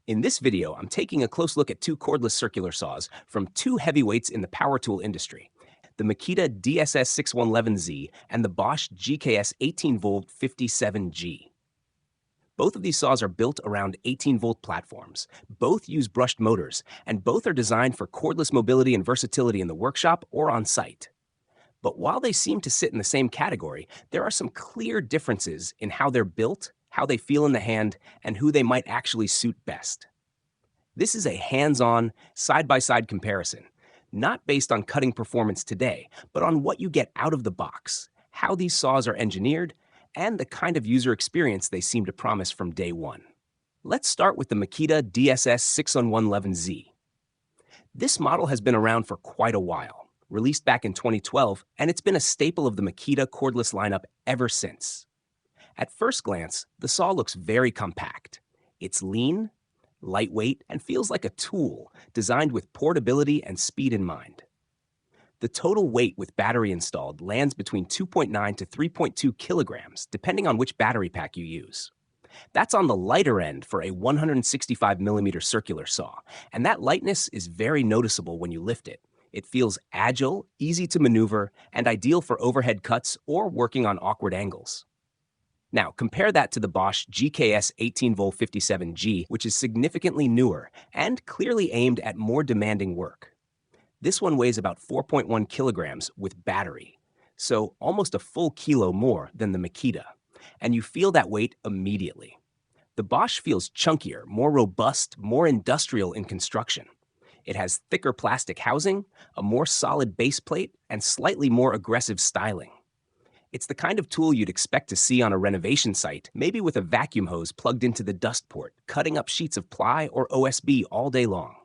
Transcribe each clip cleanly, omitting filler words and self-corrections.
In this video, I'm taking a close look at two cordless circular saws from two heavyweights in the power tool industry, the Makita DSS611Z and the Bosch GKS 18V-57G. Both of these saws are built around 18-volt platforms. Both use brushed motors, and both are designed for cordless mobility and versatility in the workshop or on site. But while they seem to sit in the same category, there are some clear differences in how they're built, how they feel in the hand, and who they might actually suit best. This is a hands-on, side-by-side comparison, not based on cutting performance today, but on what you get out of the box, how these saws are engineered, and the kind of user experience they seem to promise from day one. Let's start with the Makita DSS611Z. This model has been around for quite a while, released back in 2012, and it's been a staple of the Makita cordless lineup ever since. At first glance, the saw looks very compact. It's lean, lightweight, and feels like a tool designed with portability and speed in mind. The total weight with battery installed lands between 2.9 to 3.2 kilograms, depending on which battery pack you use. That's on the lighter end for a 165mm circular saw, and that lightness is very noticeable when you lift it. It feels agile, easy to maneuver, and ideal for overhead cuts or working on awkward angles. Now, compare that to the Bosch GKS 18V-57G, which is significantly newer and clearly aimed at more demanding work. This one weighs about 4.1 kilograms with battery, so almost a full kilo more than the Makita, and you feel that weight immediately. The Bosch feels chunkier, more robust, more industrial in construction. It has thicker plastic housing, a more solid base plate, and slightly more aggressive styling. It's the kind of tool you'd expect to see on a renovation site, maybe with a vacuum hose plugged into the dust port, cutting up sheets of ply or OSB all day long.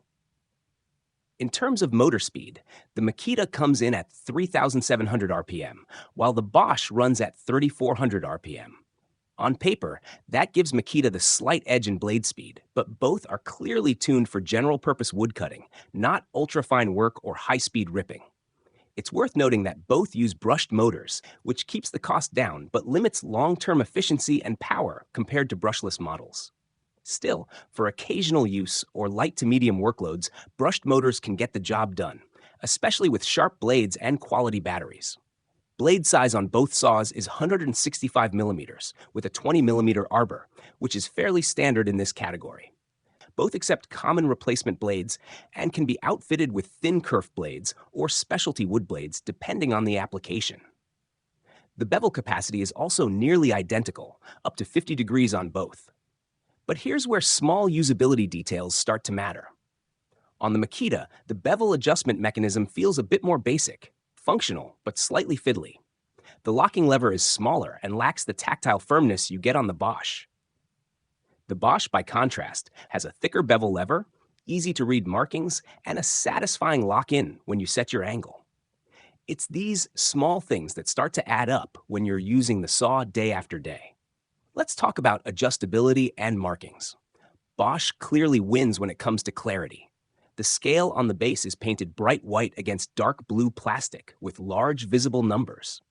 In terms of motor speed, the Makita comes in at 3,700 RPM, while the Bosch runs at 3,400 RPM. On paper, that gives Makita the slight edge in blade speed, but both are clearly tuned for general-purpose woodcutting, not ultra-fine work or high-speed ripping. It's worth noting that both use brushed motors, which keeps the cost down but limits long-term efficiency and power compared to brushless models. Still, for occasional use or light to medium workloads, brushed motors can get the job done, especially with sharp blades and quality batteries. Blade size on both saws is 165mm with a 20mm arbor, which is fairly standard in this category. Both accept common replacement blades and can be outfitted with thin kerf blades or specialty wood blades depending on the application. The bevel capacity is also nearly identical, up to 50 degrees on both. But here's where small usability details start to matter. On the Makita, the bevel adjustment mechanism feels a bit more basic, functional, but slightly fiddly. The locking lever is smaller and lacks the tactile firmness you get on the Bosch. The Bosch, by contrast, has a thicker bevel lever, easy-to-read markings, and a satisfying lock-in when you set your angle. It's these small things that start to add up when you're using the saw day after day. Let's talk about adjustability and markings. Bosch clearly wins when it comes to clarity. The scale on the base is painted bright white against dark blue plastic with large visible numbers.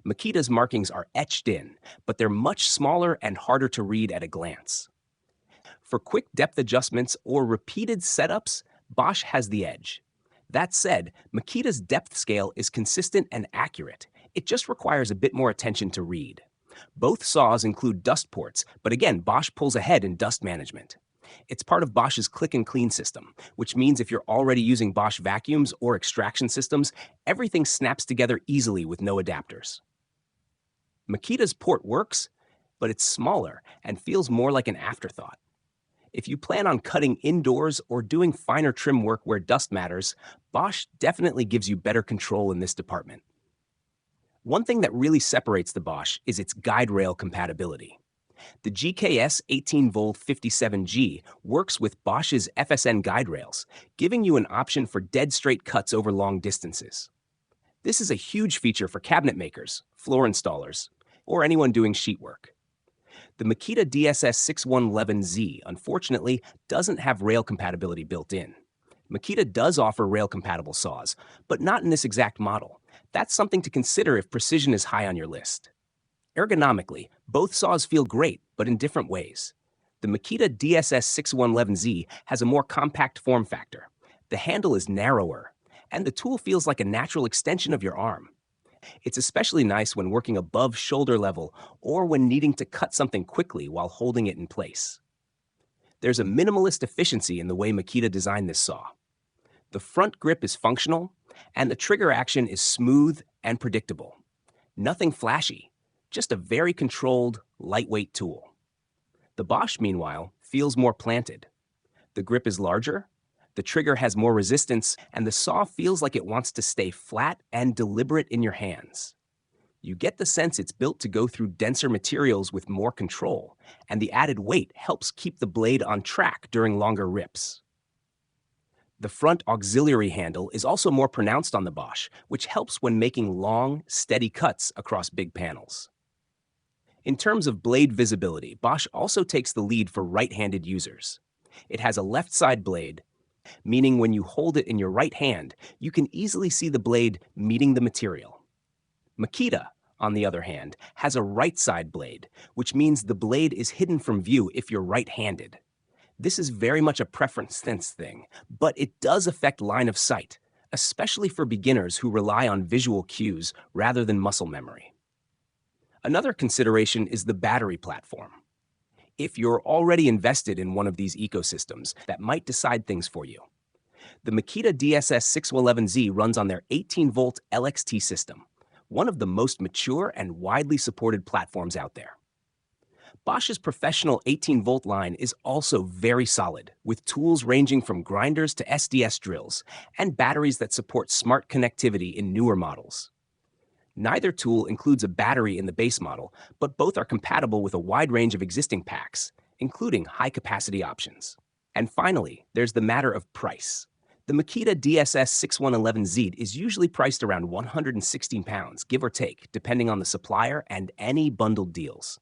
Makita's markings are etched in, but they're much smaller and harder to read at a glance. For quick depth adjustments or repeated setups, Bosch has the edge. That said, Makita's depth scale is consistent and accurate. It just requires a bit more attention to read. Both saws include dust ports, but again, Bosch pulls ahead in dust management. It's part of Bosch's click and clean system, which means if you're already using Bosch vacuums or extraction systems, everything snaps together easily with no adapters. Makita's port works, but it's smaller and feels more like an afterthought. If you plan on cutting indoors or doing finer trim work where dust matters, Bosch definitely gives you better control in this department. One thing that really separates the Bosch is its guide rail compatibility. The GKS 18V-57G works with Bosch's FSN guide rails, giving you an option for dead straight cuts over long distances. This is a huge feature for cabinet makers, floor installers, or anyone doing sheet work. The Makita DSS611Z, unfortunately, doesn't have rail compatibility built in. Makita does offer rail-compatible saws, but not in this exact model. That's something to consider if precision is high on your list. Ergonomically, both saws feel great, but in different ways. The Makita DSS611Z has a more compact form factor. The handle is narrower, and the tool feels like a natural extension of your arm. It's especially nice when working above shoulder level or when needing to cut something quickly while holding it in place. There's a minimalist efficiency in the way Makita designed this saw. The front grip is functional, and the trigger action is smooth and predictable. Nothing flashy, just a very controlled, lightweight tool. The Bosch, meanwhile, feels more planted. The grip is larger, the trigger has more resistance, and the saw feels like it wants to stay flat and deliberate in your hands. You get the sense it's built to go through denser materials with more control, and the added weight helps keep the blade on track during longer rips. The front auxiliary handle is also more pronounced on the Bosch, which helps when making long, steady cuts across big panels. In terms of blade visibility, Bosch also takes the lead for right-handed users. It has a left side blade, meaning when you hold it in your right hand, you can easily see the blade meeting the material. Makita, on the other hand, has a right side blade, which means the blade is hidden from view if you're right-handed. This is very much a preference thing, but it does affect line of sight, especially for beginners who rely on visual cues rather than muscle memory. Another consideration is the battery platform. If you're already invested in one of these ecosystems, that might decide things for you. The Makita DSS611Z runs on their 18-volt LXT system, one of the most mature and widely supported platforms out there. Bosch's professional 18-volt line is also very solid, with tools ranging from grinders to SDS drills, and batteries that support smart connectivity in newer models. Neither tool includes a battery in the base model, but both are compatible with a wide range of existing packs, including high-capacity options. And finally, there's the matter of price. The Makita DSS611Z is usually priced around £116, give or take, depending on the supplier and any bundled deals.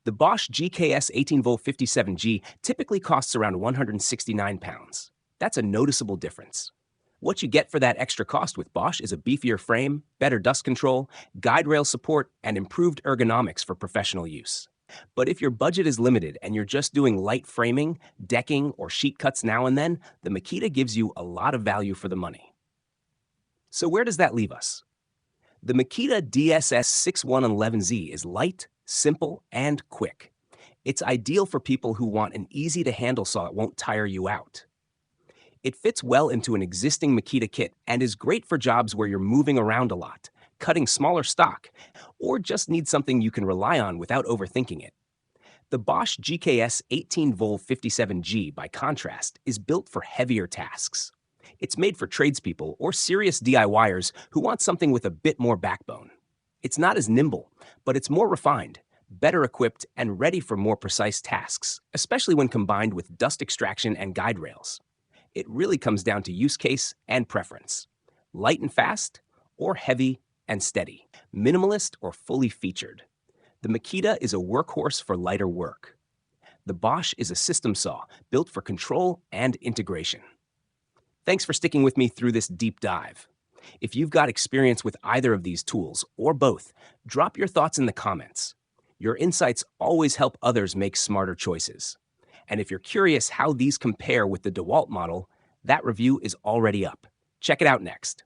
The Bosch GKS 18V-57G typically costs around £169. That's a noticeable difference. What you get for that extra cost with Bosch is a beefier frame, better dust control, guide rail support, and improved ergonomics for professional use. But if your budget is limited and you're just doing light framing, decking, or sheet cuts now and then, the Makita gives you a lot of value for the money. So where does that leave us? The Makita DSS611Z is light, simple, and quick. It's ideal for people who want an easy-to-handle saw that won't tire you out. It fits well into an existing Makita kit and is great for jobs where you're moving around a lot, cutting smaller stock, or just need something you can rely on without overthinking it. The Bosch GKS 18V-57G, by contrast, is built for heavier tasks. It's made for tradespeople or serious DIYers who want something with a bit more backbone. It's not as nimble, but it's more refined, better equipped, and ready for more precise tasks, especially when combined with dust extraction and guide rails. It really comes down to use case and preference. Light and fast, or heavy and steady. Minimalist or fully featured. The Makita is a workhorse for lighter work. The Bosch is a system saw built for control and integration. Thanks for sticking with me through this deep dive. If you've got experience with either of these tools, or both, drop your thoughts in the comments. Your insights always help others make smarter choices. And if you're curious how these compare with the DeWalt model, that review is already up. Check it out next.